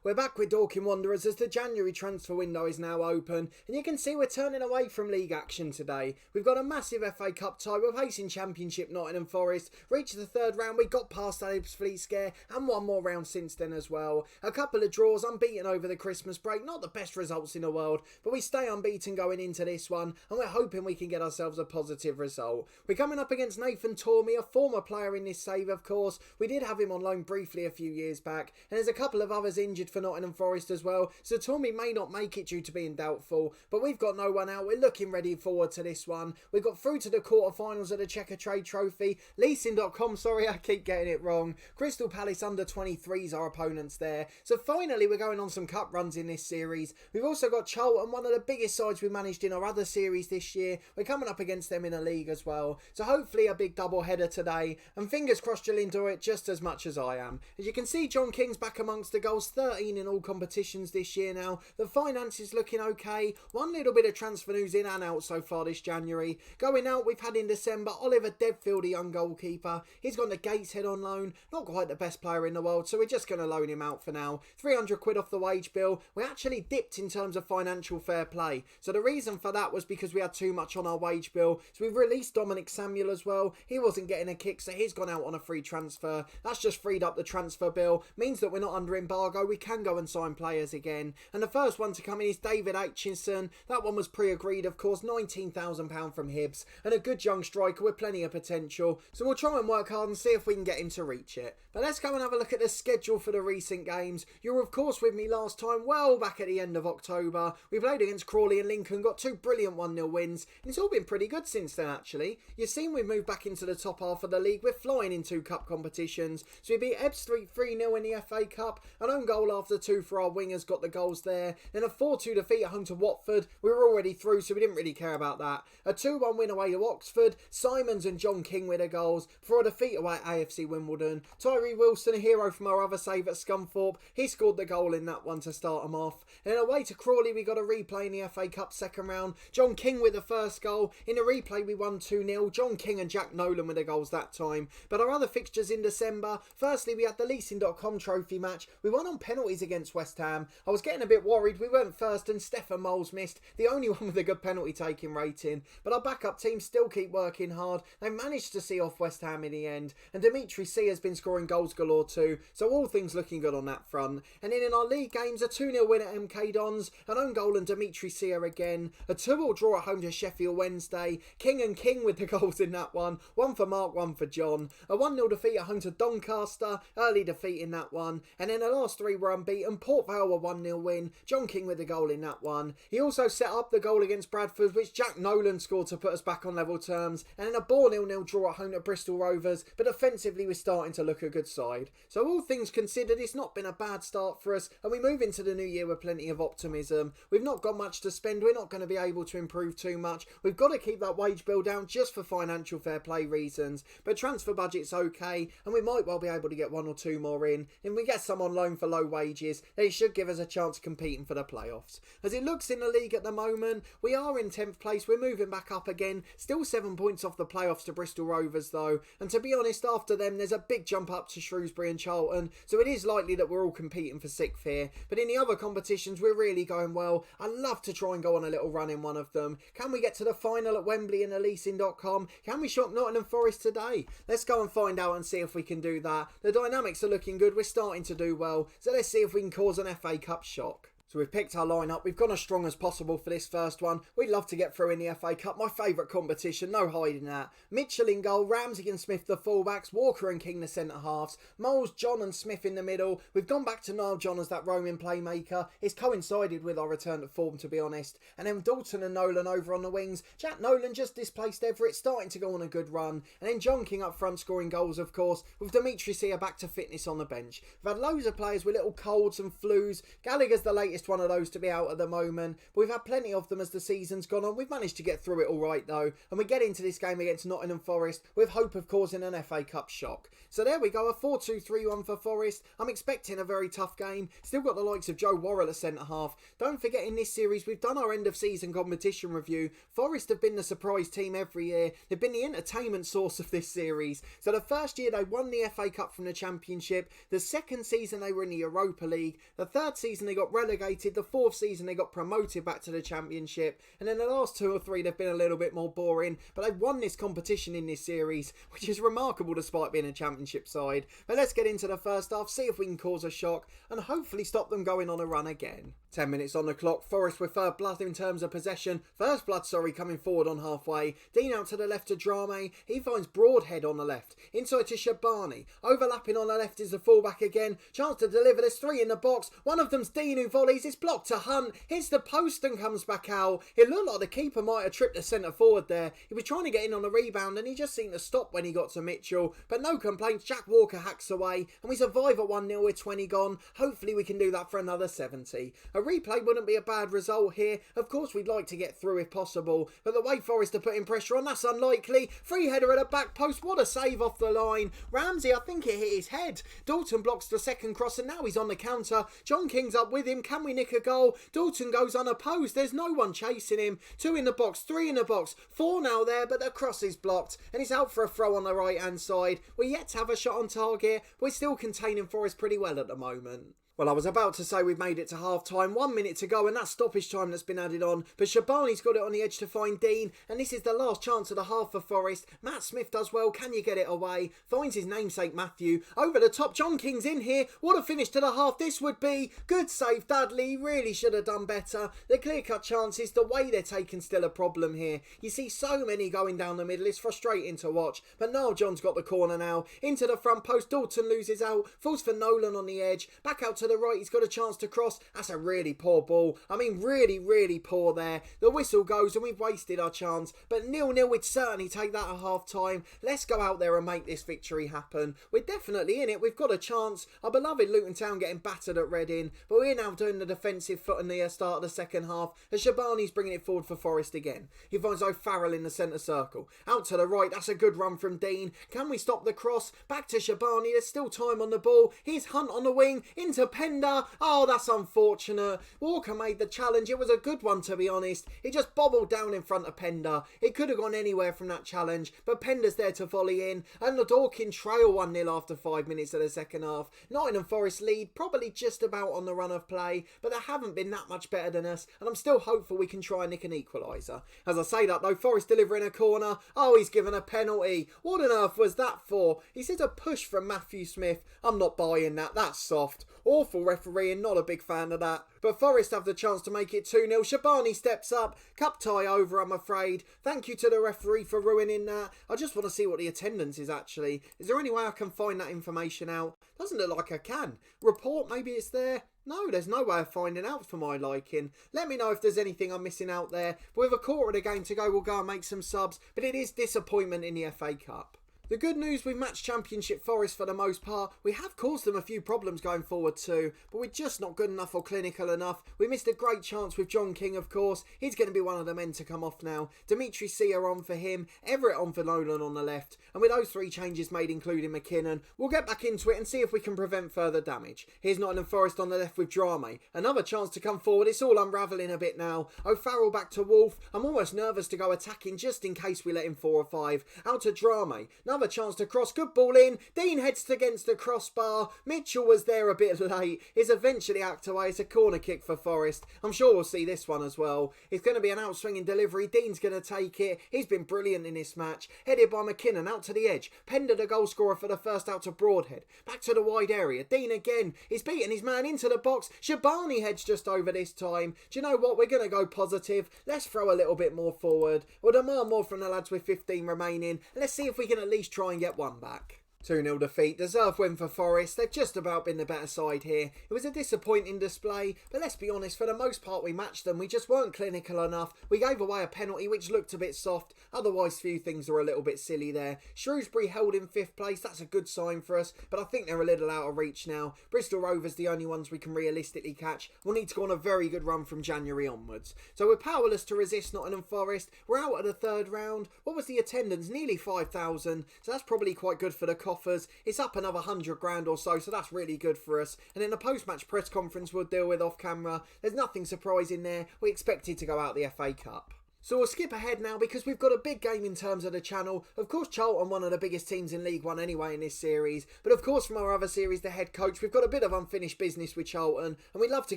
We're back with Dorking Wanderers as the January transfer window is now open, and you can see we're turning away from league action today. We've got a massive FA Cup tie with Hastings Championship Nottingham Forest, reached the third round, we got past that Ibs Fleet scare, and one more round since then as well. A couple of draws, unbeaten over the Christmas break, not the best results in the world, but we stay unbeaten going into this one, and we're hoping we can get ourselves a positive result. We're coming up against Nathan Tormey, a former player in this save of course. We did have him on loan briefly a few years back, and there's a couple of others injured for Nottingham Forest as well, so Tormey may not make it due to being doubtful, but we've got no one out. We're looking ready forward to this one. We've got through to the quarterfinals of the Checker Trade Trophy. Leasing.com, sorry I keep getting it wrong. Crystal Palace under 23s our opponents there. So finally we're going on some cup runs in this series. We've also got Charlton, one of the biggest sides we managed in our other series this year. We're coming up against them in a league as well. So hopefully a big double header today, and fingers crossed you'll enjoy it just as much as I am. As you can see, John King's back amongst the goals, 13 in all competitions this year now. The finance is looking okay. One little bit of transfer news in and out so far this January. Going out, we've had in December Oliver Devfield, a young goalkeeper. He's gone to Gateshead on loan. Not quite the best player in the world, so we're just going to loan him out for now. 300 quid off the wage bill. We actually dipped in terms of financial fair play. So the reason for that was because we had too much on our wage bill. So we've released Dominic Samuel as well. He wasn't getting a kick, so he's gone out on a free transfer. That's just freed up the transfer bill. Means that we're not under embargo. We can go and sign players again. And the first one to come in is David Aitchison. That one was pre-agreed, of course, £19,000 from Hibs. And a good young striker with plenty of potential. So we'll try and work hard and see if we can get him to reach it. But let's go and have a look at the schedule for the recent games. You were, of course, with me last time, well back at the end of October. We played against Crawley and Lincoln, got two brilliant 1-0 wins. And it's all been pretty good since then, actually. You've seen we've moved back into the top half of the league. We're flying in two cup competitions. So we beat Ebbs Street 3-0 in the FA Cup. An own goal after two for our wingers got the goals there. Then a 4-2 defeat at home to Watford. We were already through, so we didn't really care about that. A 2-1 win away to Oxford. Simons and John King with the goals. For a defeat away at AFC Wimbledon. Tyree Wilson, a hero from our other save at Scunthorpe. He scored the goal in that one to start them off. And then away to Crawley, we got a replay in the FA Cup second round. John King with the first goal. In the replay, we won 2-0. John King and Jack Nolan with the goals that time. But our other fixtures in December, firstly, we had the Leasing.com trophy match. We won on penalties against West Ham. I was getting a bit worried. We weren't first and Stefan Moles missed, the only one with a good penalty taking rating. But our backup team still keep working hard. They managed to see off West Ham in the end. And Dimitri C has been scoring goals galore too. So all things looking good on that front. And then in our league games, a 2-0 win at MK Dons. An own goal and Dimitri C again. A 2-2 draw at home to Sheffield Wednesday. King and King with the goals in that one. One for Mark, one for John. A 1-0 defeat at home to Doncaster. Early defeat in that one. And then the last three were unbeaten. Port Vale a 1-0 win. John King with the goal in that one. He also set up the goal against Bradford, which Jack Nolan scored to put us back on level terms. And then a Bourne 0-0 draw at home to Bristol Rovers. But offensively we're starting to look a good side. So all things considered, it's not been a bad start for us. And we move into the new year with plenty of optimism. We've not got much to spend. We're not going to be able to improve too much. We've got to keep that wage bill down just for financial fair play reasons. But transfer budget's okay. And we might well be able to get one or two more in. If we get some on loan for low wages, then it should give us a chance of competing for the playoffs. As it looks in the league at the moment, we are in 10th place. We're moving back up again. Still 7 points off the playoffs to Bristol Rovers though. And to be honest, after them, there's a big jump up to Shrewsbury and Charlton. So it is likely that we're all competing for 6th here. But in the other competitions, we're really going well. I'd love to try and go on a little run in one of them. Can we get to the final at Wembley in the Leasing.com? Can we shock Nottingham Forest today? Let's go and find out and see if we can do that. The dynamics are looking good. We're starting to do well. So let's see if we can cause an FA Cup shock. So we've picked our lineup. We've gone as strong as possible for this first one. We'd love to get through in the FA Cup. My favourite competition, no hiding that. Mitchell in goal, Ramsey and Smith the fullbacks, Walker and King the centre halves, Moles, John and Smith in the middle. We've gone back to Niall John as that roaming playmaker. It's coincided with our return to form, to be honest. And then Dalton and Nolan over on the wings. Jack Nolan just displaced Everett, starting to go on a good run. And then John King up front scoring goals, of course, with Dimitri Sia back to fitness on the bench. We've had loads of players with little colds and flus. Gallagher's the latest easiest one of those to be out at the moment. But we've had plenty of them as the season's gone on. We've managed to get through it all right though. And we get into this game against Nottingham Forest with hope of causing an FA Cup shock. So there we go, a 4-2-3-1 for Forest. I'm expecting a very tough game. Still got the likes of Joe Worrell at centre-half. Don't forget in this series, we've done our end-of-season competition review. Forest have been the surprise team every year. They've been the entertainment source of this series. So the first year they won the FA Cup from the Championship. The second season they were in the Europa League. The third season they got relegated. The fourth season they got promoted back to the Championship. And then the last 2 or 3 they've been a little bit more boring. But they've won this competition in this series, which is remarkable despite being a Championship side. But let's get into the first half, see if we can cause a shock and hopefully stop them going on a run again. 10 minutes on the clock, Forest with first blood in terms of possession. First blood, coming forward on halfway. Dean out to the left to Drame. He finds Broadhead on the left. Inside to Shabani. Overlapping on the left is the fullback again. Chance to deliver. There's 3 in the box. One of them's Dean who volleys. It's blocked to Hunt. Hits the post and comes back out. It looked like the keeper might have tripped the centre forward there. He was trying to get in on the rebound and he just seemed to stop when he got to Mitchell. But no complaints. Jack Walker hacks away and we survive at 1-0 with 20 gone. Hopefully we can do that for another 70. A replay wouldn't be a bad result here. Of course we'd like to get through if possible, but the way Forest are putting pressure on, that's unlikely. Free header at the back post, what a save off the line. Ramsey, I think it hit his head. Dalton blocks the second cross and now he's on the counter. John King's up with him, can we nick a goal? Dalton goes unopposed, there's no one chasing him. 2 in the box, 3 in the box, 4 now there, but the cross is blocked and he's out for a throw on the right hand side. We're yet to have a shot on target, we're still containing Forest pretty well at the moment. Well, I was about to say we've made it to half-time, 1 minute to go and that's stoppage time that's been added on. But Shabani's got it on the edge to find Dean and this is the last chance of the half for Forest. Matt Smith does well, can you get it away? Finds his namesake Matthew. Over the top, John King's in here. What a finish to the half this would be. Good save Dudley, really should have done better. The clear-cut chances, the way they're taking still a problem here. You see so many going down the middle, it's frustrating to watch. But Niall John's got the corner now. Into the front post, Dalton loses out. Falls for Nolan on the edge. Back out to the right, he's got a chance to cross. That's a really poor ball. I mean, really poor there. The whistle goes and we've wasted our chance. But 0-0, we'd certainly take that at half-time. Let's go out there and make this victory happen. We're definitely in it. We've got a chance. Our beloved Luton Town getting battered at Reading. But we're now doing the defensive foot in the start of the second half. As Shabani's bringing it forward for Forest again. He finds O'Farrell in the centre circle. Out to the right. That's a good run from Dean. Can we stop the cross? Back to Shabani. There's still time on the ball. Here's Hunt on the wing. Into Pender. Oh, that's unfortunate. Walker made the challenge. It was a good one, to be honest. He just bobbled down in front of Pender. It could have gone anywhere from that challenge, but Pender's there to volley in. And the Dorking trail 1-0 after 5 minutes of the second half. Nottingham Forest lead, probably just about on the run of play, but they haven't been that much better than us, and I'm still hopeful we can try and nick an equaliser. As I say that though, Forest delivering a corner. Oh, he's given a penalty. What on earth was that for? He says a push from Matthew Smith. I'm not buying that. That's soft. Awful refereeing, not a big fan of that. But Forest have the chance to make it 2-0. Shabani steps up. Cup tie over, I'm afraid. Thank you to the referee for ruining that. I just want to see what the attendance is actually. Is there any way I can find that information out? Doesn't look like I can. Report, maybe it's there. No, there's no way of finding out for my liking. Let me know if there's anything I'm missing out there. But with a quarter of the game to go, we'll go and make some subs. But it is disappointment in the FA Cup. The good news, we've matched Championship Forest for the most part. We have caused them a few problems going forward too, but we're just not good enough or clinical enough. We missed a great chance with John King, of course. He's going to be one of the men to come off now. Dimitri Sia on for him, Everett on for Nolan on the left. And with those 3 changes made, including McKinnon, we'll get back into it and see if we can prevent further damage. Here's Nottingham Forest on the left with Drame. Another chance to come forward. It's all unravelling a bit now. O'Farrell back to Wolf. I'm almost nervous to go attacking just in case we let him 4 or 5. Out to Drame. Another chance to cross. Good ball in. Dean heads against the crossbar. Mitchell was there a bit late. Is eventually hacked away. It's a corner kick for Forest. I'm sure we'll see this one as well. It's going to be an outswinging delivery. Dean's going to take it. He's been brilliant in this match. Headed by McKinnon out to the edge. Pender the goal scorer for the first, out to Broadhead. Back to the wide area. Dean again. He's beating his man into the box. Shabani heads just over this time. Do you know what? We're going to go positive. Let's throw a little bit more forward. We'll demand more from the lads with 15 remaining. Let's see if we can at least try and get one back. 2-0 defeat, deserved win for Forest. They've just about been the better side here. It was a disappointing display, but let's be honest, for the most part we matched them. We just weren't clinical enough. We gave away a penalty which looked a bit soft. Otherwise, few things were a little bit silly there. Shrewsbury held in 5th place. That's a good sign for us, but I think they're a little out of reach now. Bristol Rovers the only ones we can realistically catch. We'll need to go on a very good run from January onwards. So we're powerless to resist Nottingham Forest. We're out at the 3rd round. What was the attendance? Nearly 5,000. So that's probably quite good for the coffers. It's up another 100 grand or so, so that's really good for us. And in the post-match press conference we'll deal with off camera, there's nothing surprising there. We expected to go out the FA Cup. So we'll skip ahead now because we've got a big game in terms of the channel. Of course, Charlton, one of the biggest teams in League One anyway in this series. But of course, from our other series, the head coach, we've got a bit of unfinished business with Charlton. And we'd love to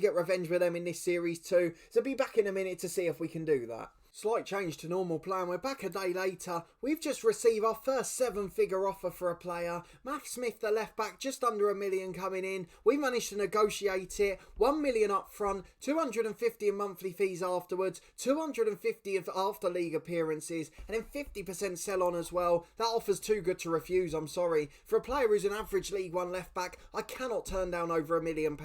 get revenge with them in this series too. So be back in a minute to see if we can do that. Slight change to normal plan. We're back a day later. We've just received our first 7-figure offer for a player. Matt Smith, the left back, just under $1 million coming in. We managed to negotiate it. $1 million up front, 250 in monthly fees afterwards, 250 after league appearances, and then 50% sell on as well. That offer's too good to refuse, I'm sorry. For a player who's an average League One left back, I cannot turn down over £1 million.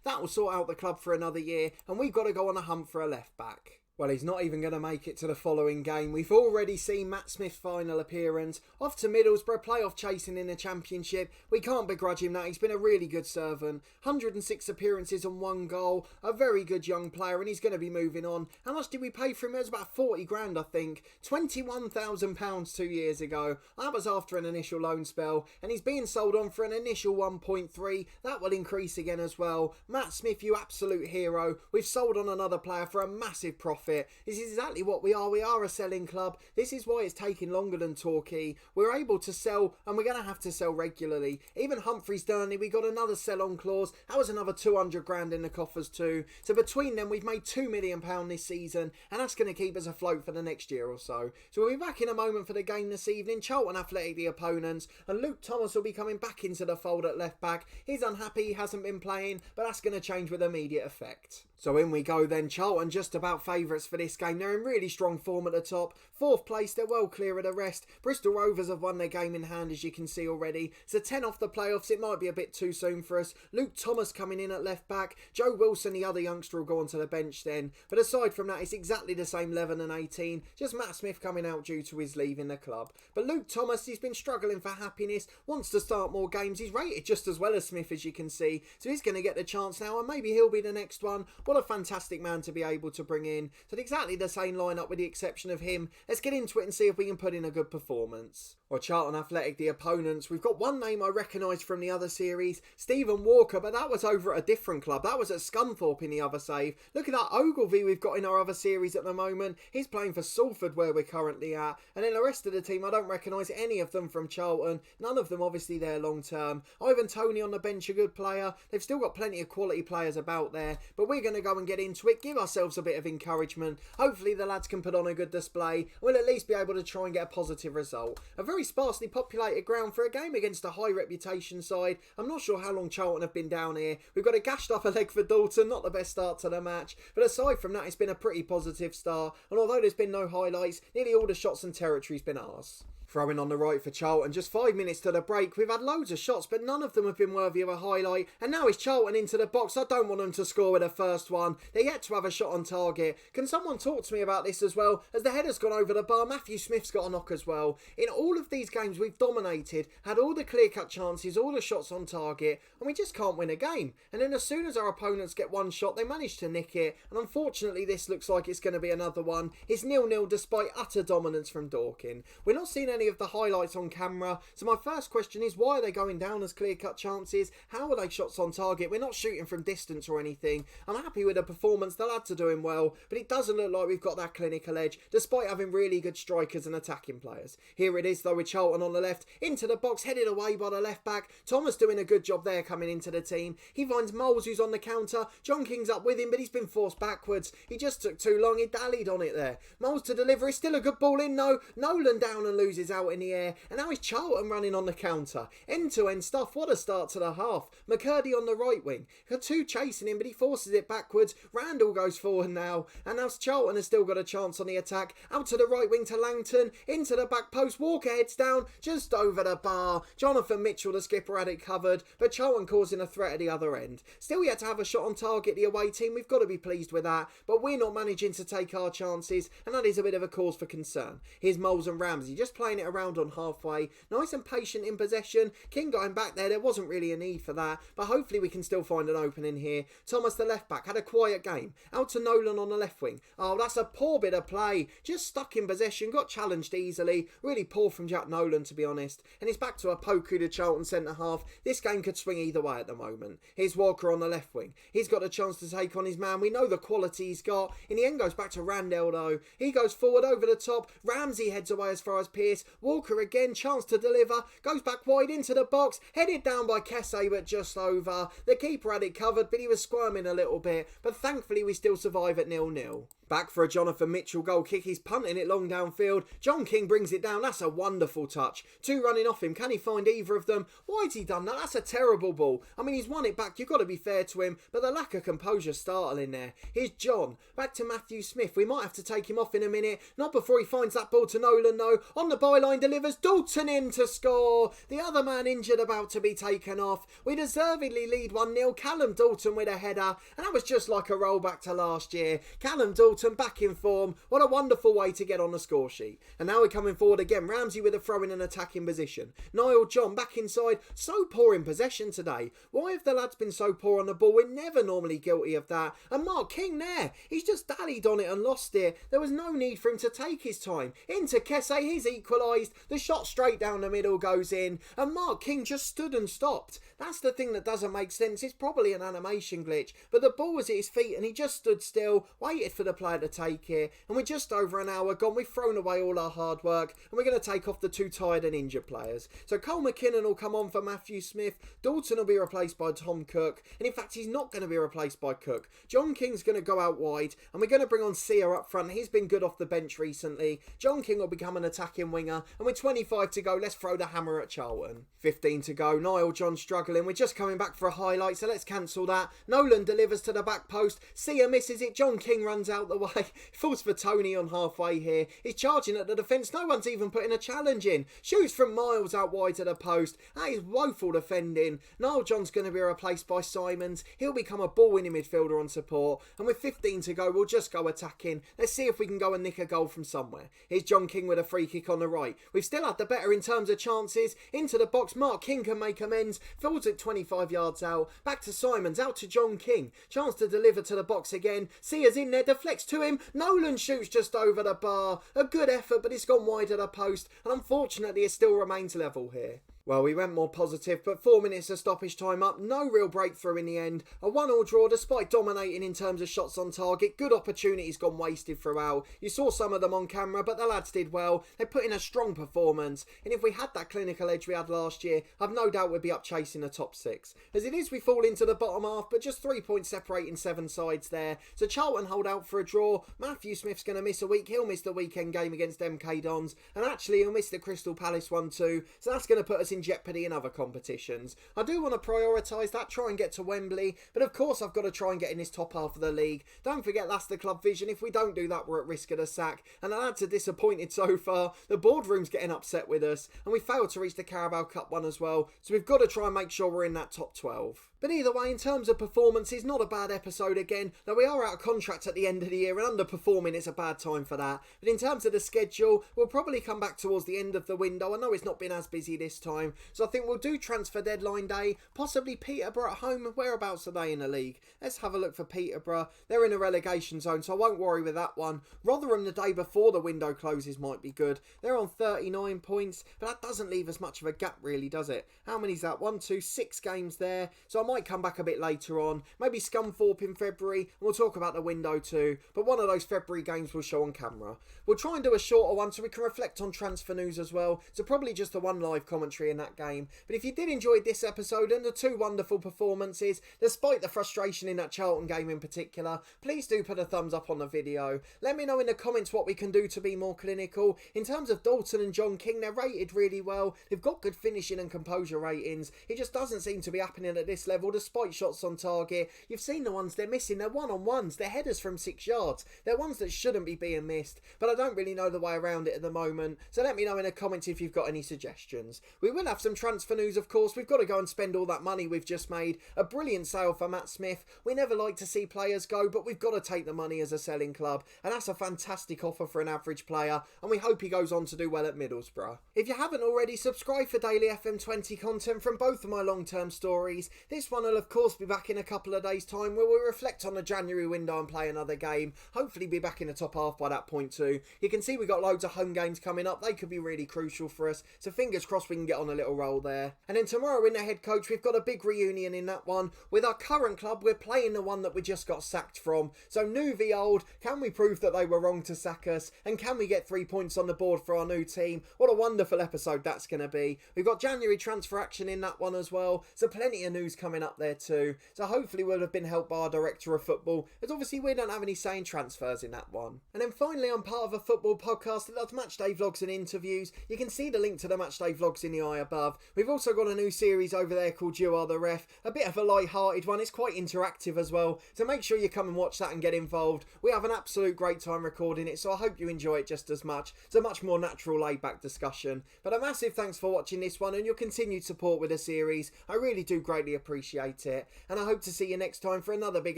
That will sort out the club for another year, and we've got to go on a hunt for a left back. Well, he's not even going to make it to the following game. We've already seen Matt Smith's final appearance. Off to Middlesbrough, playoff chasing in the Championship. We can't begrudge him that. He's been a really good servant. 106 appearances and 1 goal. A very good young player, and he's going to be moving on. How much did we pay for him? It was about 40 grand, I think. £21,000 2 years ago. That was after an initial loan spell, and he's being sold on for an initial 1.3. That will increase again as well. Matt Smith, you absolute hero. We've sold on another player for a massive profit. This is exactly what we are. We are a selling club. This is why it's taking longer than Torquay. We're able to sell, and we're going to have to sell regularly. Even Humphreys Durnley, we got another sell-on clause. That was another 200 grand in the coffers too. So between them, we've made £2 million this season, and that's going to keep us afloat for the next year or so. So we'll be back in a moment for the game this evening. Charlton Athletic, the opponents, and Luke Thomas will be coming back into the fold at left back. He's unhappy he hasn't been playing, but that's going to change with immediate effect. So in we go then. Charlton just about favourites for this game. They're in really strong form at the top. 4th place, they're well clear of the rest. Bristol Rovers have won their game in hand, as you can see already. So 10 off the playoffs, it might be a bit too soon for us. Luke Thomas coming in at left back. Joe Wilson, the other youngster, will go onto the bench then. But aside from that, it's exactly the same 11 and 18. Just Matt Smith coming out due to his leaving the club. But Luke Thomas, he's been struggling for happiness, wants to start more games. He's rated just as well as Smith, as you can see. So he's going to get the chance now, and maybe he'll be the next one. What a fantastic man to be able to bring in. So exactly the same lineup with the exception of him. Let's get into it and see if we can put in a good performance. Or Charlton Athletic, the opponents. We've got one name I recognise from the other series, Stephen Walker, but that was over at a different club. That was at Scunthorpe in the other save. Look at that Ogilvie we've got in our other series at the moment. He's playing for Salford where we're currently at. And then the rest of the team, I don't recognise any of them from Charlton. None of them obviously there long term. Ivan Toney on the bench, a good player. They've still got plenty of quality players about there. But we're going to go and get into it, give ourselves a bit of encouragement. Hopefully the lads can put on a good display. We'll at least be able to try and get a positive result. A very sparsely populated ground for a game against a high reputation side. I'm not sure how long Charlton have been down here. We've got a gashed upper leg for Dalton, not the best start to the match. But aside from that, it's been a pretty positive start. And although there's been no highlights, nearly all the shots and territory's been ours. Throwing on the right for Charlton, just 5 minutes to the break. We've had loads of shots, but none of them have been worthy of a highlight. And now it's Charlton into the box. I don't want them to score with the first one. They're yet to have a shot on target. Can someone talk to me about this as well? As the header's gone over the bar, Matthew Smith's got a knock as well. In all of these games, we've dominated, had all the clear-cut chances, all the shots on target, and we just can't win a game. And then as soon as our opponents get one shot, they manage to nick it. And unfortunately, this looks like it's going to be another one. It's 0-0 despite utter dominance from Dorking. We're not seeing any of the highlights on camera, so my first question is, why are they going down as clear-cut chances? How are they shots on target? We're not shooting from distance or anything. I'm happy with the performance. The lads are doing well, but it doesn't look like we've got that clinical edge, despite having really good strikers and attacking players. Here it is though, with Charlton on the left, into the box, headed away by the left back. Thomas doing a good job there coming into the team. He finds Moles, who's on the counter. John King's up with him, but he's been forced backwards. He just took too long. He dallied on it there. Moles to deliver. It's still a good ball in. No, Nolan down and loses is out in the air, and now it's Charlton running on the counter. End-to-end stuff, what a start to the half. McCurdy on the right wing. Got two chasing him, but he forces it backwards. Randall goes forward now, and now Charlton has still got a chance on the attack. Out to the right wing to Langton, into the back post. Walker heads down, just over the bar. Jonathan Mitchell, the skipper, had it covered, but Charlton causing a threat at the other end. Still yet to have a shot on target, the away team. We've got to be pleased with that, but we're not managing to take our chances, and that is a bit of a cause for concern. Here's Moles and Ramsey just playing it around on halfway. Nice and patient in possession. King going back there wasn't really a need for that, but hopefully we can still find an opening here. Thomas, the left back, had a quiet game. Out to Nolan on the left wing. Oh, that's a poor bit of play. Just stuck in possession, got challenged easily. Really poor from Jack Nolan, to be honest. And it's back to a Poku to Charlton centre half. This game could swing either way at the moment. Here's Walker on the left wing. He's got a chance to take on his man. We know the quality he's got. In the end goes back to Randall though. He goes forward over the top. Ramsey heads away as far as Pearce. Walker again, chance to deliver. Goes back wide into the box. Headed down by Kesse, but just over. The keeper had it covered, but he was squirming a little bit. But thankfully we still survive at 0-0. Back for a Jonathan Mitchell goal kick. He's punting it long downfield. John King brings it down. That's a wonderful touch. Two running off him. Can he find either of them? Why's he done that? That's a terrible ball. I mean, he's won it back. You've got to be fair to him, but the lack of composure startling there. Here's John. Back to Matthew Smith. We might have to take him off in a minute. Not before he finds that ball to Nolan, though. On the byline delivers. Dalton in to score. The other man injured, about to be taken off. We deservedly lead 1-0. Callum Dalton with a header, and that was just like a rollback to last year. Callum Dalton back in form. What a wonderful way to get on the score sheet. And now we're coming forward again. Ramsey with a throw in an attacking position. Niall John back inside. So poor in possession today. Why have the lads been so poor on the ball? We're never normally guilty of that. And Mark King there. He's just dallied on it and lost it. There was no need for him to take his time. Into Kesse. He's equalised. The shot straight down the middle goes in. And Mark King just stood and stopped. That's the thing that doesn't make sense. It's probably an animation glitch. But the ball was at his feet and he just stood still, waited for the player to take it. And we're just over an hour gone. We've thrown away all our hard work. And we're going to take off the two tired and injured players. So Cole McKinnon will come on for Matthew Smith. Dalton will be replaced by Tom Cook. And in fact, he's not going to be replaced by Cook. John King's going to go out wide. And we're going to bring on Sia up front. He's been good off the bench recently. John King will become an attacking winger. And with 25 to go, let's throw the hammer at Charlton. 15 to go. Niall John struggling. We're just coming back for a highlight, so let's cancel that. Nolan delivers to the back post. Sia misses it. John King runs out the way. Falls for Tony on halfway here. He's charging at the defence. No one's even putting a challenge in. Shoots from miles out wide to the post. That is woeful defending. Niall John's going to be replaced by Simons. He'll become a ball-winning midfielder on support. And with 15 to go, we'll just go attacking. Let's see if we can go and nick a goal from somewhere. Here's John King with a free kick on the right. We've still had the better in terms of chances. Into the box. Mark King can make amends. Fields it 25 yards out. Back to Simons. Out to John King. Chance to deliver to the box again. Sia's in there. Deflects to him. Nolan shoots just over the bar. A good effort, but it's gone wide of the post. And unfortunately, it still remains level here. Well, we went more positive, but 4 minutes of stoppage time up. No real breakthrough in the end. A 1-1 draw despite dominating in terms of shots on target. Good opportunities gone wasted throughout. You saw some of them on camera, but the lads did well. They put in a strong performance. And if we had that clinical edge we had last year, I've no doubt we'd be up chasing the top 6. As it is, we fall into the bottom half, but just 3 points separating 7 sides there. So Charlton hold out for a draw. Matthew Smith's going to miss a week. He'll miss the weekend game against MK Dons. And actually, he'll miss the Crystal Palace one too. So that's going to put us in jeopardy in other competitions. I do want to prioritise that, try and get to Wembley, but of course I've got to try and get in this top half of the league. Don't forget that's the club vision. If we don't do that, we're at risk of a sack, and the lads are disappointed so far. The boardroom's getting upset with us, and we failed to reach the Carabao Cup one as well, so we've got to try and make sure we're in that top 12. But either way, in terms of performances, not a bad episode again. Though we are out of contract at the end of the year and underperforming, it's a bad time for that. But in terms of the schedule, we'll probably come back towards the end of the window. I know it's not been as busy this time, so I think we'll do transfer deadline day, possibly Peterborough at home. Whereabouts are they in the league? Let's have a look for Peterborough. They're in a relegation zone, so I won't worry with that one. Rotherham the day before the window closes might be good. They're on 39 points, but that doesn't leave us much of a gap really, does it? How many's that? 1, 2, 6 games there. So I might come back a bit later on. Maybe Scunthorpe in February, and we'll talk about the window too. But one of those February games we'll show on camera. We'll try and do a shorter one so we can reflect on transfer news as well. So probably just the one live commentary in in that game. But if you did enjoy this episode and the two wonderful performances, despite the frustration in that Charlton game in particular, please do put a thumbs up on the video. Let me know in the comments what we can do to be more clinical. In terms of Dalton and John King, they're rated really well. They've got good finishing and composure ratings. It just doesn't seem to be happening at this level despite shots on target. You've seen the ones they're missing. They're one-on-ones. They're headers from 6 yards. They're ones that shouldn't be being missed. But I don't really know the way around it at the moment. So let me know in the comments if you've got any suggestions. We will have some transfer news, of course. We've got to go and spend all that money we've just made. A brilliant sale for Matt Smith. We never like to see players go, but we've got to take the money as a selling club. And that's a fantastic offer for an average player. And we hope he goes on to do well at Middlesbrough. If you haven't already, subscribe for daily FM20 content from both of my long-term stories. This one will of course be back in a couple of days' time where we'll reflect on the January window and play another game. Hopefully be back in the top half by that point too. You can see we've got loads of home games coming up. They could be really crucial for us. So fingers crossed we can get on a little roll there. And then tomorrow in the head coach, we've got a big reunion in that one. With our current club, we're playing the one that we just got sacked from. So new v old, can we prove that they were wrong to sack us? And can we get 3 points on the board for our new team? What a wonderful episode that's going to be. We've got January transfer action in that one as well. So plenty of news coming up there too. So hopefully we'll have been helped by our director of football, as obviously we don't have any say in transfers in that one. And then finally, I'm part of a football podcast that does matchday vlogs and interviews. You can see the link to the matchday vlogs in the eye above. We've also got a new series over there called You Are The Ref. A bit of a light-hearted one. It's quite interactive as well. So make sure you come and watch that and get involved. We have an absolute great time recording it, so I hope you enjoy it just as much. It's a much more natural, laid-back discussion. But a massive thanks for watching this one and your continued support with the series. I really do greatly appreciate it. And I hope to see you next time for another big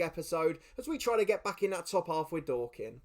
episode as we try to get back in that top half with Dorking.